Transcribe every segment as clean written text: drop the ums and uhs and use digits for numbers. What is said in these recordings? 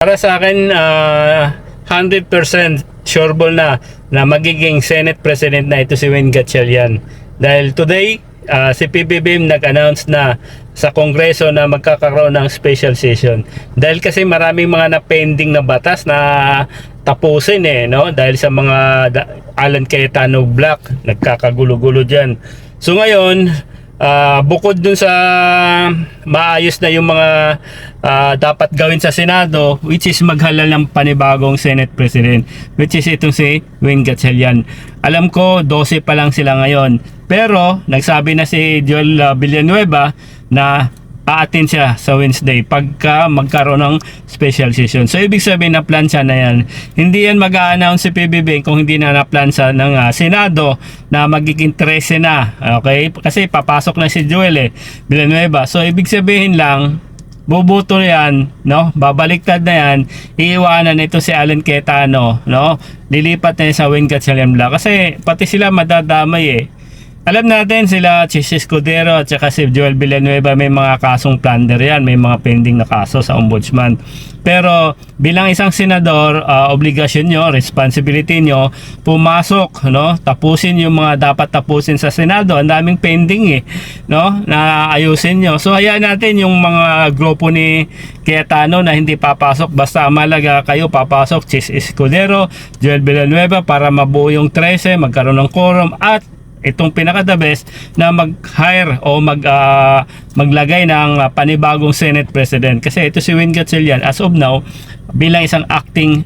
Para sa akin, 100% sureball na magiging Senate President na ito si Win Gatchalian. Dahil today, si PBBM nag-announce na sa Kongreso na magkakaroon ng special session. Dahil kasi maraming mga na-pending na batas na tapusin no? Dahil sa mga Alan Cayetano Black, nagkakagulo-gulo dyan. So ngayon, bukod dun sa maayos na yung mga dapat gawin sa Senado, which is maghalal ng panibagong Senate President, which is itong si Win Gatchalian. Alam ko 12 pa lang sila ngayon, pero nagsabi na si Joel Villanueva na a-attend siya sa Wednesday pagka magkaroon ng special session. So ibig sabihin na plansa na yan. Hindi yan mag-a-announce si PBB kung hindi na na-plansa ng Senado na magiging 13 na. Okay? Kasi papasok na si Joel Villanueva. So ibig sabihin lang, bubuto yan, no? Babaliktad na yan, iiwanan ito si Alan Cayetano, no? Lilipat na sa Win Gatchalian Black kasi pati sila madadamay Alam natin sila Chis Escudero at saka si Joel Villanueva may mga kasong plunder yan, may mga pending na kaso sa ombudsman. Pero bilang isang senador, obligasyon nyo, responsibility nyo, pumasok, no? Tapusin yung mga dapat tapusin sa Senado. Ang daming pending no? Na ayusin nyo. So hayaan natin yung mga grupo ni Cayetano na hindi papasok. Basta malaga kayo papasok, Chis Escudero, Joel Villanueva para mabuo yung 13, magkaroon ng quorum at itong pinaka-the best na mag-hire o maglagay ng panibagong Senate President. Kasi ito si Win Gatchalian as of now bilang isang acting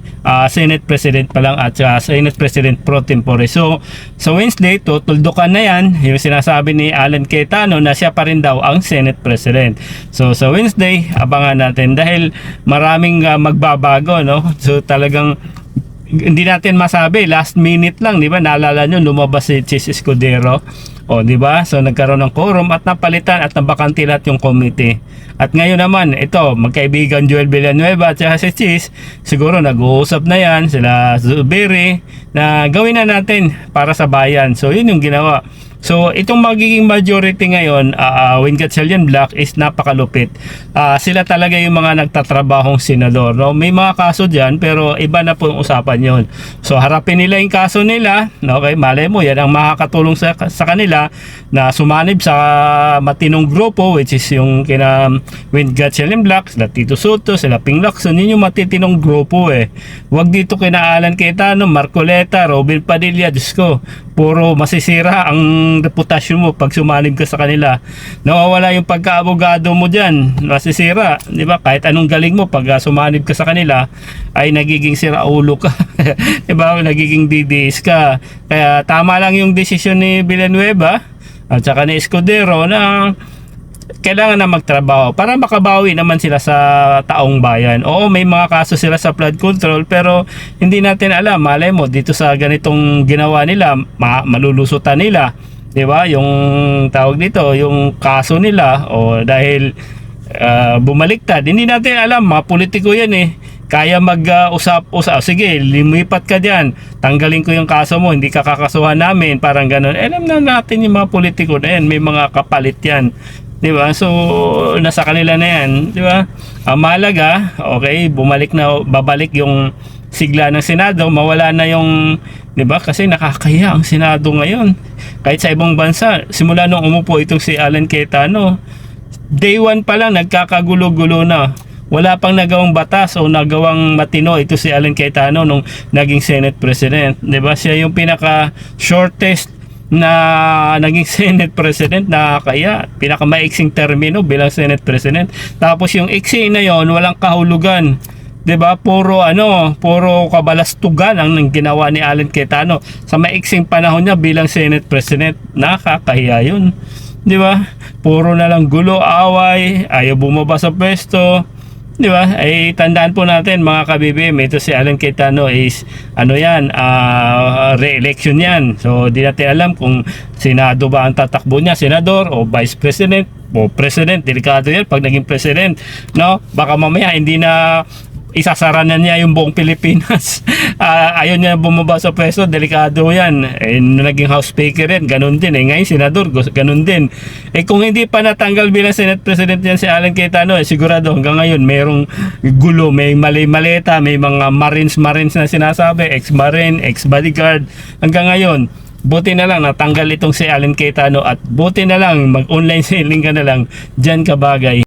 Senate President pa lang at Senate President pro tempore. So sa Wednesday, tutuldukan na yan yung sinasabi ni Alan Cayetano na siya pa rin daw ang Senate President. So sa Wednesday, abangan natin dahil maraming magbabago, no? So talagang hindi natin masabi, last minute lang, di ba? Naalala nyo, lumabas si Chis Escudero, di ba? So nagkaroon ng quorum at napalitan at nabakante lahat yung committee. At ngayon naman, ito, magkaibigan Joel Villanueva at saka si Chis, siguro nag-uusap na yan, sila Zubiri, na gawin na natin para sa bayan. So yun yung ginawa. So itong magiging majority ngayon, Win Gatchalian Black is napakalupit. Sila talaga yung mga nagtatrabahong senador, no? May mga kaso dyan pero iba na po yung usapan yon. So harapin nila yung kaso nila, okay? Malay mo yan ang makakatulong sa kanila na sumanib sa matinong grupo, which is yung kina Win Gatchalian Black, sila Tito Soto, sila Ping Lacson. Yun yung matitinong grupo Huwag dito kina Alan Cayetano, Marcoleta, Robin Padilla, Diyos ko, puro masisira ang reputasyon mo pag sumanib ka sa kanila. Nawawala yung pagka-abogado mo dyan, masisira, di ba? Kahit anong galing mo pag sumanib ka sa kanila ay nagiging siraulo ka. Di ba? Nagiging DDS ka. Kaya tama lang yung desisyon ni Villanueva at saka ni Escudero na kailangan na magtrabaho para makabawi naman sila sa taong bayan. Oo, may mga kaso sila sa flood control pero hindi natin alam, malay mo dito sa ganitong ginawa nila, malulusutan nila, di ba? Yung tawag dito, yung kaso nila dahil bumaliktad. Hindi natin alam, mga politiko yan kaya mag-usap, sige, lumipat ka dyan, tanggalin ko yung kaso mo, hindi ka kakasuhan namin, parang ganun. Alam na natin yung mga politiko na yan, may mga kapalit yan. Di ba? So nasa kanila na yan, di ba? Ang mahalaga, okay, babalik yung sigla ng Senado, mawala na yung, di ba? Kasi nakakahiya ang Senado ngayon. Kahit sa ibang bansa, simula nung umupo itong si Alan Cayetano, day 1 pa lang nagkakagulo-gulo na. Wala pang nagawang batas o nagawang matino ito si Alan Cayetano nung naging Senate President, di ba? Siya yung pinaka shortest na naging Senate President, na kaya pinakamaiksing termino bilang Senate President. Tapos yung iksi na yon, walang kahulugan, 'di ba? Puro kabalastugan ang ginawa ni Alan Cayetano sa maiksing panahon niya bilang Senate President. Nakakahiya 'yun, 'di ba? Puro na lang gulo, away, ayaw bumaba sa pwesto. Di ba? Ay tandaan po natin mga kabibim, ito si Alan Cayetano is re-election yan. So di natin alam kung Senado ba ang tatakbo niya, senador o vice president o president. Delikado yan pag naging president, no? Baka mamaya hindi na isasara na niya yung buong Pilipinas. Ayaw niya bumaba sa pwesto, delikado yan. Naging House Speaker rin, ganun din. Ngayon, Senador, ganun din. Kung hindi pa natanggal bilang Senate President yan si Alan Cayetano, sigurado hanggang ngayon, mayroong gulo, may mali-maleta, may mga Marines na sinasabi, ex-Marine, ex-bodyguard. Hanggang ngayon, buti na lang natanggal itong si Alan Cayetano at buti na lang mag-online selling ka na lang, dyan ka bagay.